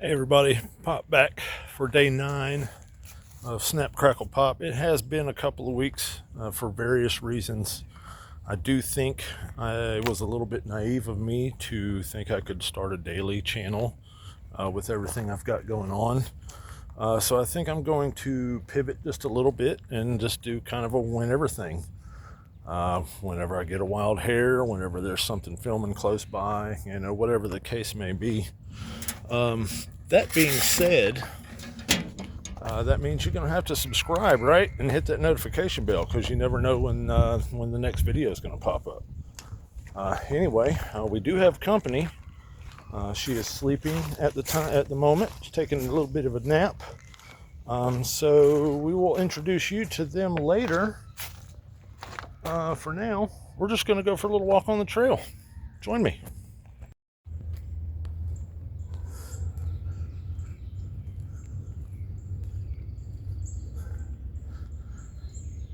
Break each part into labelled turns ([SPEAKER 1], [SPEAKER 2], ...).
[SPEAKER 1] Hey everybody, pop back for day 9 of Snap Crackle Pop. It has been a couple of weeks for various reasons. I do think it was a little bit naive of me to think I could start a daily channel with everything I've got going on. So I think I'm going to pivot just a little bit and just do kind of a whenever thing. Whenever I get a wild hair, whenever there's something filming close by, whatever the case may be. That being said, that means you're going to have to subscribe, right? And hit that notification bell because you never know when the next video is going to pop up. Anyway, we do have company. She is sleeping at the moment. She's taking a little bit of a nap. So we will introduce you to them later. For now, we're just going to go for a little walk on the trail. Join me.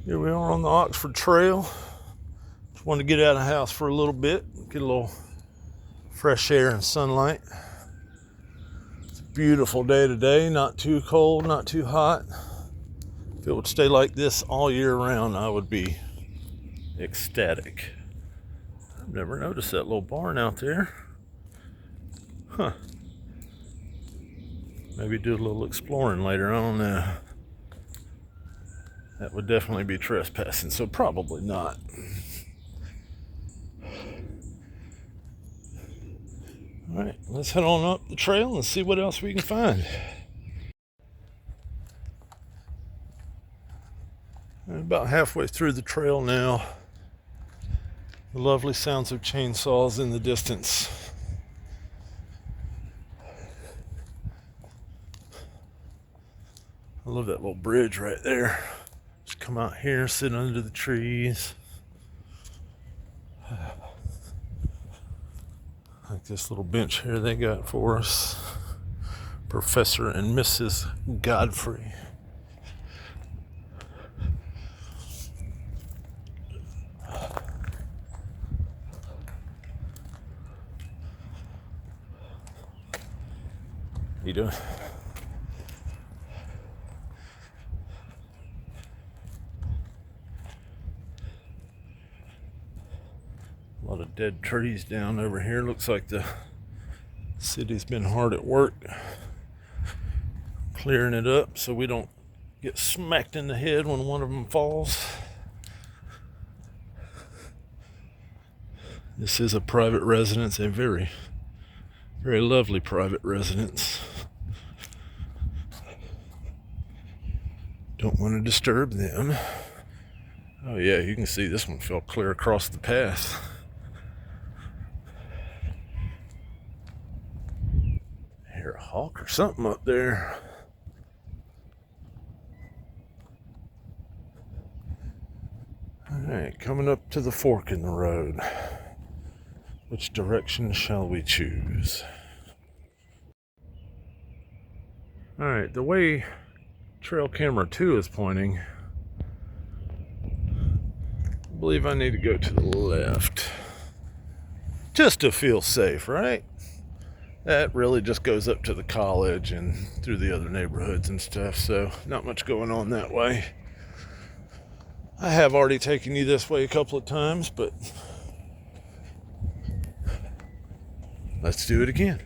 [SPEAKER 1] Here we are on the Oxford Trail. Just wanted to get out of the house for a little bit, get a little fresh air and sunlight. It's a beautiful day today, not too cold, not too hot. If it would stay like this all year round, I would be ecstatic. I've never noticed that little barn out there. Huh. Maybe do a little exploring later, I don't know. That would definitely be trespassing, so probably not. All right, let's head on up the trail and see what else we can find. About halfway through the trail now. The lovely sounds of chainsaws in the distance. I love that little bridge right there. Just come out here, sit under the trees. Like this little bench here they got for us. Professor and Mrs. Godfrey. You doing? A lot of dead trees down over here. Looks like the city's been hard at work clearing it up so we don't get smacked in the head when one of them falls. This is a private residence, a very, very lovely private residence. Don't want to disturb them. Oh yeah, you can see this one fell clear across the path. I hear a hawk or something up there. Alright, coming up to the fork in the road. Which direction shall we choose? Alright, the way trail camera 2 is pointing, I believe I need to go to the left. Just to feel safe, right? That really just goes up to the college and through the other neighborhoods and stuff, so not much going on that way. I have already taken you this way a couple of times, but let's do it again.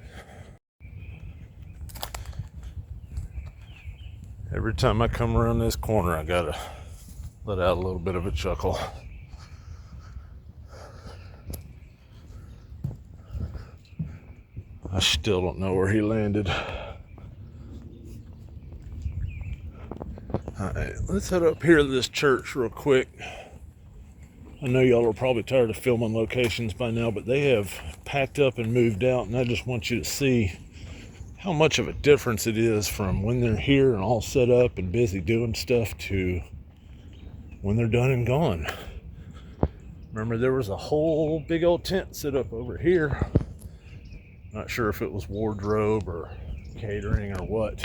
[SPEAKER 1] Every time I come around this corner, I gotta let out a little bit of a chuckle. I still don't know where he landed. Alright, let's head up here to this church real quick. I know y'all are probably tired of filming locations by now, but they have packed up and moved out, and I just want you to see how much of a difference it is from when they're here and all set up and busy doing stuff to when they're done and gone. Remember, there was a whole big old tent set up over here. Not sure if it was wardrobe or catering or what,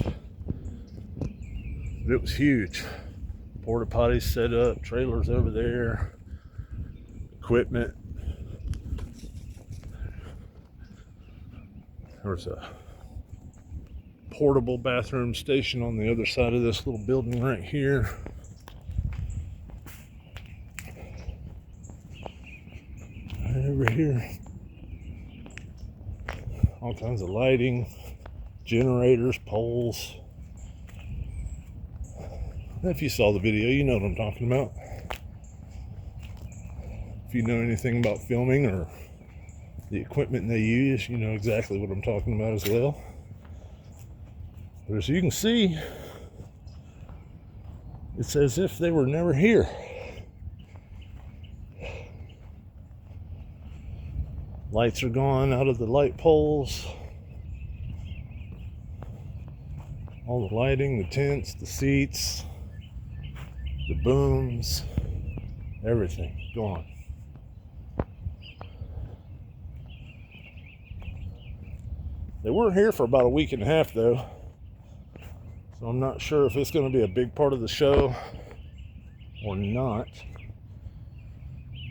[SPEAKER 1] but it was huge. Porta potties set up, trailers over there, equipment. There was a portable bathroom station on the other side of this little building right here. Right over here. All kinds of lighting, generators, poles. If you saw the video, you know what I'm talking about. If you know anything about filming or the equipment they use, you know exactly what I'm talking about as well. But as you can see, it's as if they were never here. Lights are gone out of the light poles. All the lighting, the tents, the seats, the booms, everything gone. They were here for about a week and a half though, so I'm not sure if it's going to be a big part of the show or not.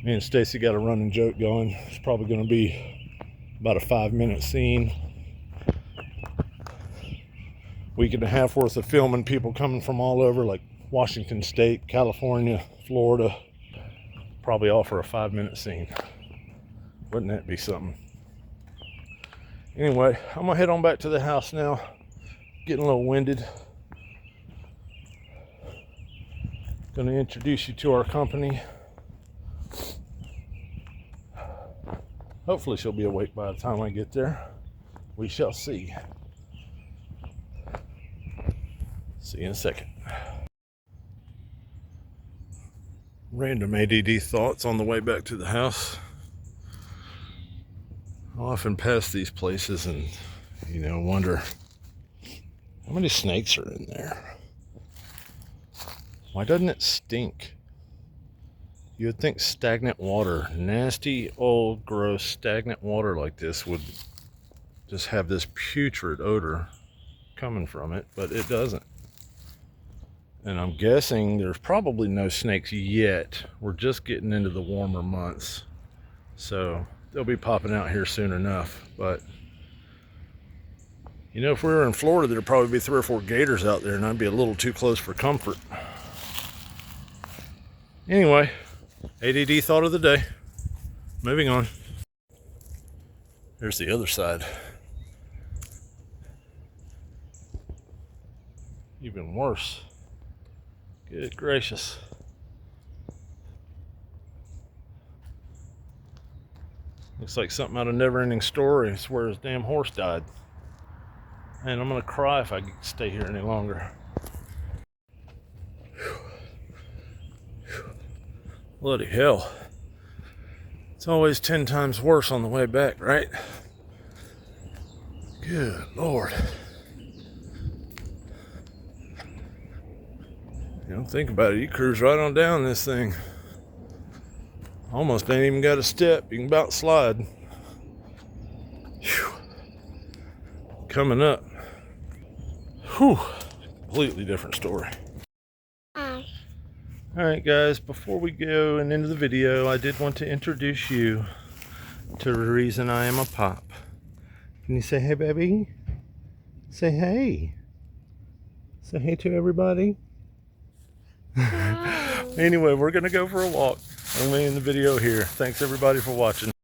[SPEAKER 1] Me and Stacy got a running joke going. It's probably going to be about a 5-minute scene. Week and a half worth of filming, people coming from all over, like Washington State, California, Florida, probably all for a 5-minute scene. Wouldn't that be something? Anyway, I'm gonna head on back to the house now. Getting a little winded. Gonna introduce you to our company. Hopefully she'll be awake by the time I get there. We shall see. See you in a second. Random ADD thoughts on the way back to the house. I often pass these places and, wonder how many snakes are in there. Why doesn't it stink? You would think stagnant water, nasty, old, gross, stagnant water like this would just have this putrid odor coming from it, but it doesn't. And I'm guessing there's probably no snakes yet. We're just getting into the warmer months, so they'll be popping out here soon enough. But if we were in Florida, there'd probably be 3 or 4 gators out there, and I'd be a little too close for comfort. Anyway, ADD thought of the day. Moving on. Here's the other side. Even worse. Good gracious. Looks like something out of Never Ending Story. It's where his damn horse died. Man, I'm gonna cry if I stay here any longer. Bloody hell. It's always 10 times worse on the way back, right? Good Lord. Think about it. You cruise right on down this thing. Almost ain't even got a step. You can about slide. Whew. Coming up. Whew. Completely different story. Alright guys, before we go and into the video, I did want to introduce you to the reason I am a pop. Can you say hey, baby? Say hey. Say hey to everybody. Anyway, we're gonna go for a walk. I'm gonna end the video here. Thanks everybody for watching.